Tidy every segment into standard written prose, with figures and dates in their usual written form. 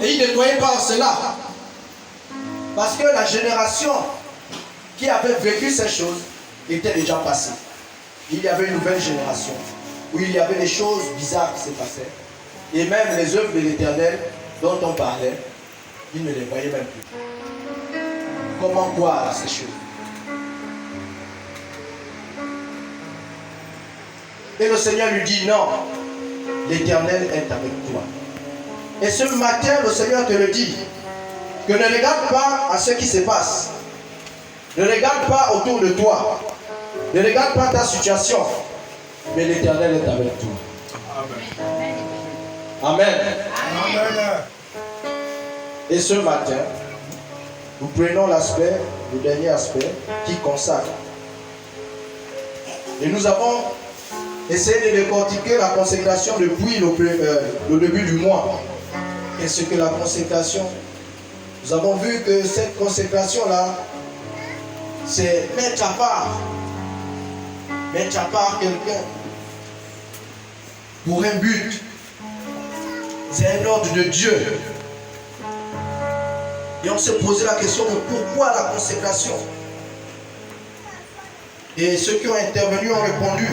Et il ne croyait pas en cela. Parce que la génération qui avait vécu ces choses était déjà passée. Il y avait une nouvelle génération où il y avait des choses bizarres qui se passaient. Et même les œuvres de l'Éternel dont on parlait, il ne les voyait même plus. Comment croire à ces choses? Et le Seigneur lui dit non, l'Éternel est avec toi. Et ce matin, le Seigneur te le dit, que ne regarde pas à ce qui se passe. Ne regarde pas autour de toi. Ne regarde pas ta situation. Mais l'Éternel est avec toi. Amen. Amen. Et ce matin, nous prenons l'aspect, le dernier aspect, qui consacre. Et nous avons essayé de décortiquer la consécration depuis le début du mois. Et ce que la consécration, nous avons vu que cette consécration-là, c'est mettre à part quelqu'un pour un but. C'est un ordre de Dieu. Et on s'est posé la question de pourquoi la consécration. Et ceux qui ont intervenu ont répondu.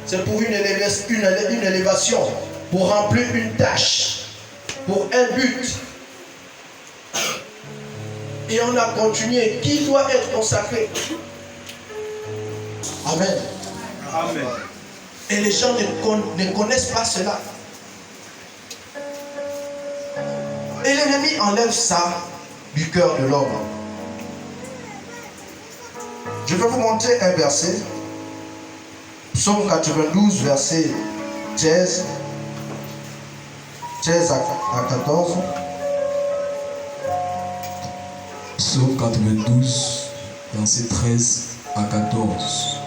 C'est pour une élévation, pour remplir une tâche, pour un but. Et on a continué. Qui doit être consacré? Amen. Amen. Et les gens ne connaissent pas cela. Et l'ennemi enlève ça du cœur de l'homme. Je vais vous montrer un verset. Psaume 92, verset 13 à 14. Psaume 92, verset 13 à 14.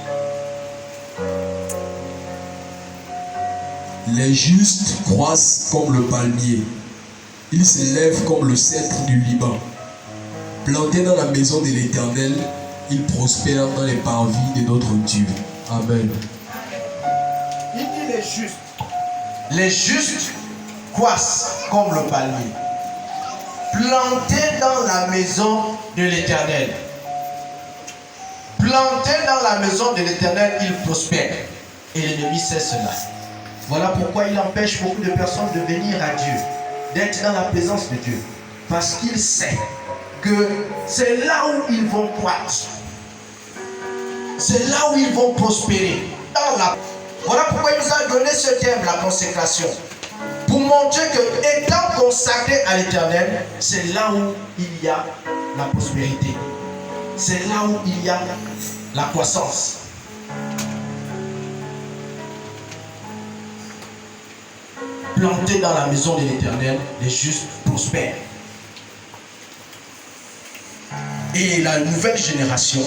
Les justes croissent comme le palmier. Ils s'élèvent comme le cèdre du Liban. Plantés dans la maison de l'Éternel, ils prospèrent dans les parvis de notre Dieu. Amen. Il dit les justes. Les justes croissent comme le palmier. Plantés dans la maison de l'Éternel. Plantés dans la maison de l'Éternel, ils prospèrent. Et l'ennemi sait cela. Voilà pourquoi il empêche beaucoup de personnes de venir à Dieu, d'être dans la présence de Dieu. Parce qu'il sait que c'est là où ils vont croître. C'est là où ils vont prospérer. Voilà pourquoi il nous a donné ce thème, la consécration. Pour montrer que, étant consacré à l'Éternel, c'est là où il y a la prospérité. C'est là où il y a la croissance. Plantés dans la maison de l'Éternel, les justes prospèrent. Et la nouvelle génération,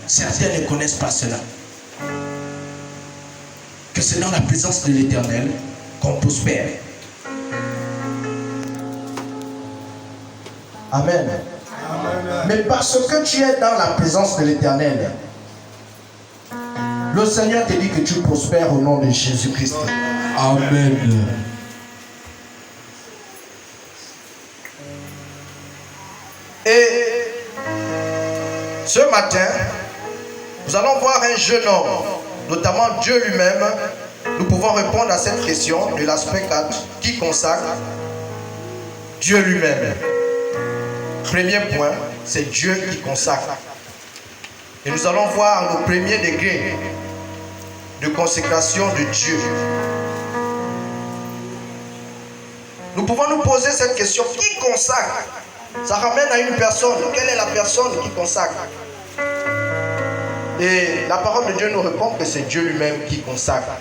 certains ne connaissent pas cela. Que c'est dans la présence de l'Éternel qu'on prospère. Amen. Amen. Mais parce que tu es dans la présence de l'Éternel, le Seigneur te dit que tu prospères au nom de Jésus-Christ. Amen. Et ce matin, nous allons voir un jeune homme, notamment Dieu lui-même. Nous pouvons répondre à cette question de l'aspect 4 qui consacre Dieu lui-même. Premier point, c'est Dieu qui consacre. Et nous allons voir le premier degré de consécration de Dieu. Nous pouvons nous poser cette question, qui consacre? Ça ramène à une personne. Quelle est la personne qui consacre? Et la parole de Dieu nous répond que c'est Dieu lui-même qui consacre.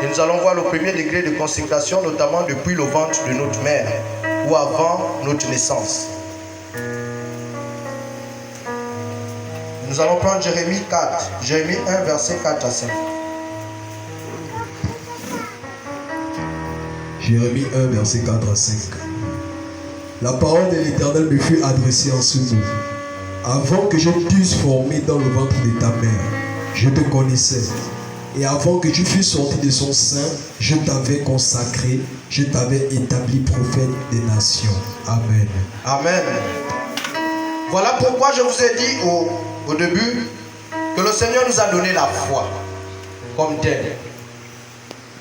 Et nous allons voir le premier degré de consécration, notamment depuis le ventre de notre mère ou avant notre naissance. Nous allons prendre Jérémie 4, Jérémie 1, verset 4 à 5. Jérémie 1, verset 4 à 5. La parole de l'Éternel me fut adressée en ce mot. Avant que je t'eusse formé dans le ventre de ta mère, je te connaissais. Et avant que tu fusses sorti de son sein, je t'avais consacré, je t'avais établi prophète des nations. Amen. Amen. Voilà pourquoi je vous ai dit au début que le Seigneur nous a donné la foi comme telle.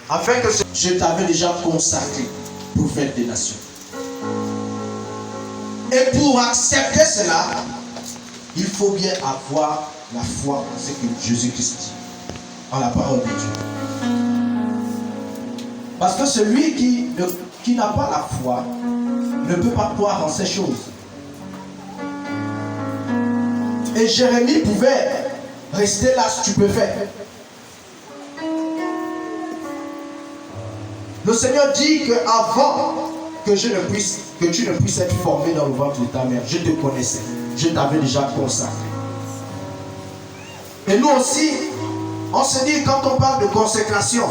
Afin que je t'avais déjà consacré prophète des nations. Et pour accepter cela, il faut bien avoir la foi en ce que Jésus-Christ dit, en la parole de Dieu. Parce que celui qui n'a pas la foi ne peut pas croire en ces choses. Et Jérémie pouvait rester là stupéfait. Le Seigneur dit qu'avant que tu ne puisses être formé dans le ventre de ta mère, je te connaissais, je t'avais déjà consacré. Et nous aussi, on se dit, quand on parle de consécration,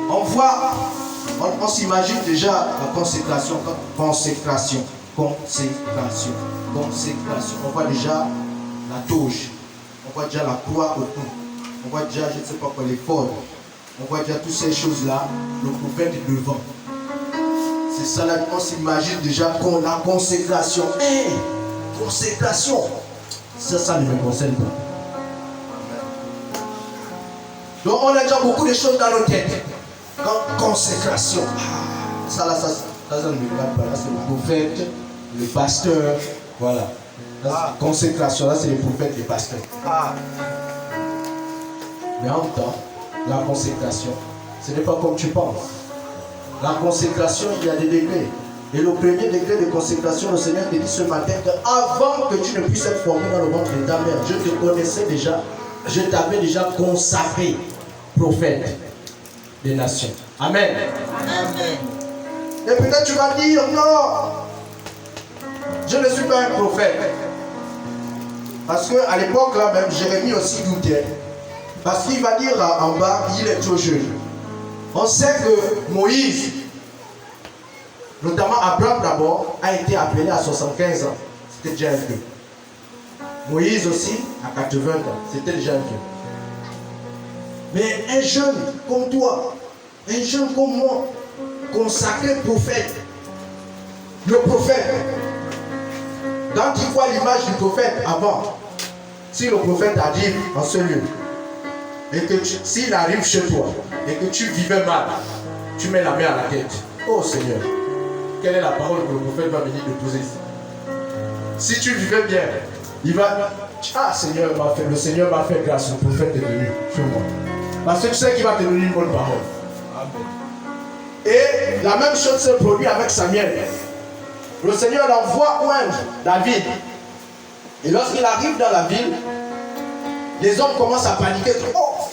on s'imagine déjà la consécration. On voit déjà la touche, on voit déjà la croix autour, on voit déjà, je ne sais pas quoi, les folles, on voit déjà toutes ces choses-là, le prophète est devant. C'est ça là qu'on s'imagine déjà qu'on la consécration. Consécration, ça ne me concerne pas. Donc on a déjà beaucoup de choses dans nos têtes. Quand consécration, ça ne me regarde pas. Là c'est le prophète, le pasteur, voilà. Là, consécration, là c'est le prophète, le pasteur. Mais en même temps, la consécration, ce n'est pas comme tu penses. La consécration, il y a des degrés. Et le premier degré de consécration, le Seigneur te dit ce matin qu'avant que tu ne puisses être formé dans le ventre de ta mère, je te connaissais déjà, je t'avais déjà consacré prophète des nations. Amen. Amen. Et peut-être tu vas dire, non, je ne suis pas un prophète. Parce qu'à l'époque, là même, Jérémie aussi doutait. Parce qu'il va dire en bas, il est trop jeune. On sait que Moïse, notamment Abraham d'abord, a été appelé à 75 ans. C'était déjà un vieux. Moïse aussi, à 80 ans. C'était déjà un vieux. Mais un jeune comme toi, un jeune comme moi, consacré prophète, le prophète, quand tu vois l'image du prophète avant, si le prophète arrive en ce lieu, et que s'il arrive chez toi, et que tu vivais mal, tu mets la main à la tête. Oh Seigneur, quelle est la parole que le prophète va venir te poser ici? Si tu vivais bien, il va... Ah Seigneur, le Seigneur m'a fait grâce, le prophète est venu chez moi. Parce que tu sais qu'il va te donner une bonne parole. Amen. Et la même chose se produit avec Samuel. Le Seigneur l'envoie oindre David. Et lorsqu'il arrive dans la ville, les hommes commencent à paniquer. Oh,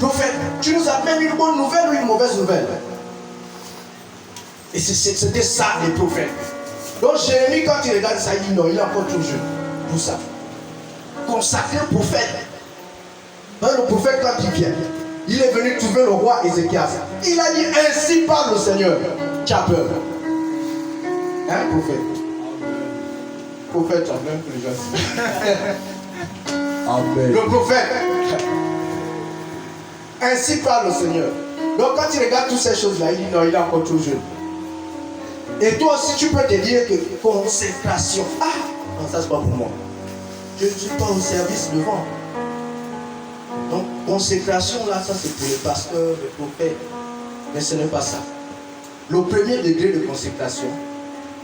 prophète, tu nous amènes une bonne nouvelle ou une mauvaise nouvelle? Et c'était ça les prophètes. Donc Jérémie, quand il regarde ça, il dit non, il est encore trop jeune pour ça. Consacré prophète. Donc, le prophète, quand il vient, il est venu trouver le roi Ézéchias. Il a dit ainsi parle le Seigneur. Tu as peur. Hein, prophète? Prophète, tu as même que les gens. Amen. Le prophète. Ainsi parle le Seigneur. Donc quand il regarde toutes ces choses-là, il dit non, il est encore trop jeune. Et toi aussi, tu peux te dire que consécration. Ah, non, ça c'est pas pour moi. Je ne suis pas au service devant. Donc, consécration, là, ça c'est pour les pasteurs, les prophètes. Mais ce n'est pas ça. Le premier degré de consécration,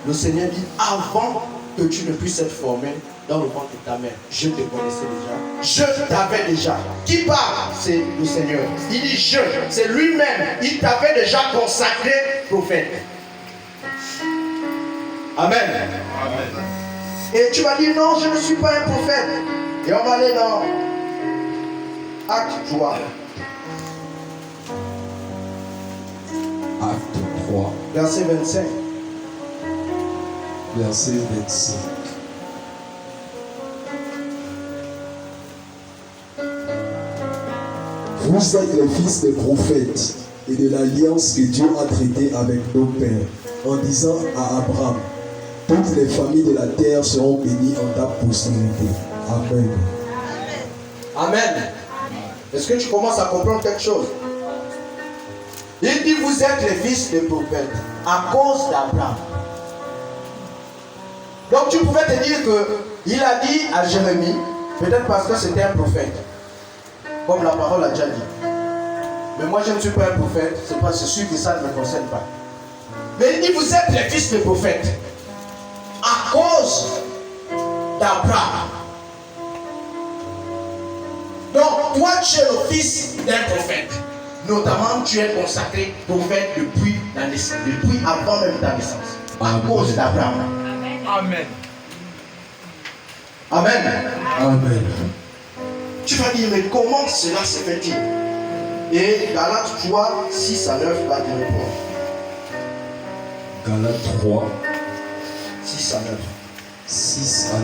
le Seigneur dit avant que tu ne puisses être formé dans le ventre de ta mère, je te connaissais déjà. Je t'avais déjà. Qui parle? C'est le Seigneur. Il dit je, c'est lui-même. Il t'avait déjà consacré prophète. Amen. Amen. Et tu vas dire non, je ne suis pas un prophète. Et on va aller dans Acte 3. Acte 3. Verset 25. Verset 25. Vous êtes les fils des prophètes et de l'alliance que Dieu a traitée avec nos pères, en disant à Abraham, toutes les familles de la terre seront bénies en ta postérité. Amen. Amen. Est-ce que tu commences à comprendre quelque chose? Il dit, vous êtes les fils des prophètes à cause d'Abraham. Donc tu pouvais te dire qu'il a dit à Jérémie, peut-être parce que c'était un prophète, comme la parole a déjà dit. Mais moi je ne suis pas un prophète, c'est sûr que ça ne me concerne pas. Mais il dit, vous êtes les fils des prophètes à cause d'Abraham. Donc toi tu es le fils d'un prophète. Notamment tu es consacré prophète depuis la naissance, depuis avant même ta naissance. À cause d'Abraham. Amen. Amen. Amen. Tu vas dire, mais comment cela se fait-il? Et Galates 3, 6 à 9 va te répondre. Galates 3, 6 à 9. 6 à